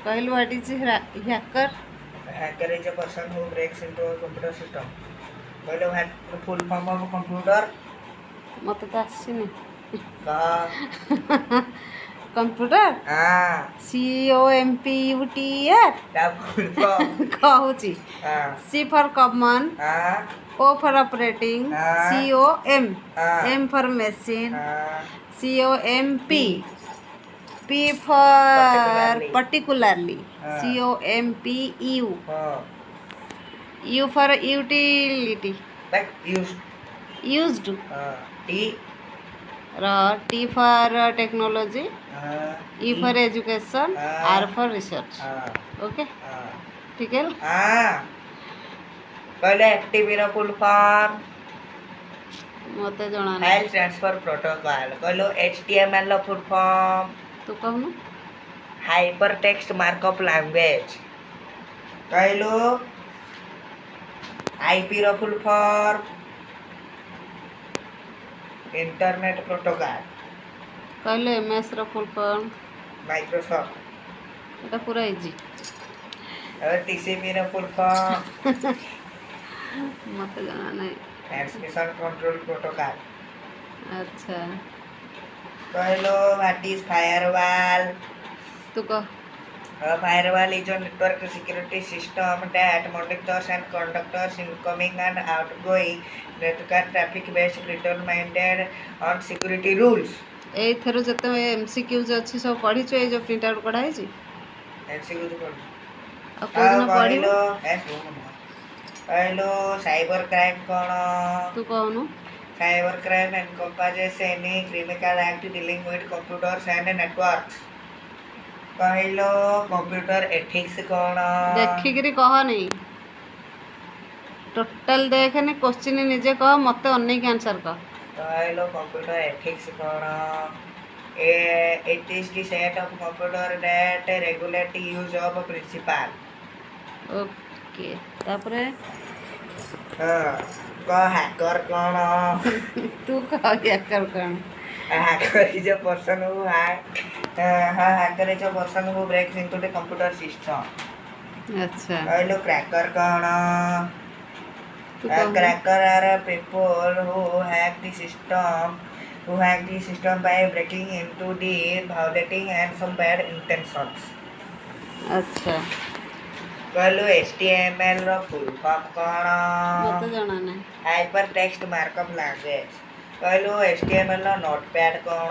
कहलु what is hacker? Hacker is a person who breaks into a computer system. कहलो full form of computer मत तो आसीनी कहा computer हाँ COMPUTER क्या full form कहूची हाँ C for common, हाँ O for operating, हाँ COM, हाँ M for machine, हाँ COMP, P for particularly, हाँ COMPU, हाँ U for utility, like used used, T T for technology, E for E education, R for research. Okay, ठीक है? हाँ कहलो active ର full form मते जଣା नहीं. फाइल ट्रांसफर प्रोटोकॉल कहलो HTML ର full form तू कहनु हाइपर टेक्स्ट मार्कअप लैंग्वेज कहलो आईपी ର full form इंटरनेट प्रोटोकॉल कहले MS ର फुल फॉर्म माइक्रोसॉफ्ट एटा पूरा इजी और टीसीपी ର full form मते जଣା नहीं. ट्रांसमिशन कंट्रोल प्रोटोकॉल अच्छा कहलो व्हाट इज फायरवॉल तू कह. A firewall is a network security system that monitors and conducts incoming and outgoing network traffic based determined on security rules. AE thorough जते MCQs अछि सब पढ़ी छ ए जो प्रिंट आउट पढ़ाई छी MCQ तो पढ़ आ को दिन पढ़िबो कहलो साइबर क्राइम कौन तू कहनु cyber crime encompasses any criminal act dealing with computers and networks कहलो कंप्यूटर एथिक्स कौन देखि गिरी कह नहीं टोटल देखने क्वेश्चन निजे कह मते अन्य के आंसर कह. कहलो कंप्यूटर एथिक्स कौन it is the set of computer that regulate use of principal okay तापरे हां का हैकर कौन तू कह हैकर कौन. hacker is a person who hacker is a person who breaks into the computer system अच्छा कहलो क्रैकर कौन तू कह. cracker are people who hack the system by breaking into the violating and some bad intentions अच्छा कहलो HTML ର full form कौन मते जଣା नहीं. हाइपर टेक्स्ट मार्कअप लैंग्वेज कहलो HTML ର नोटपैड कौन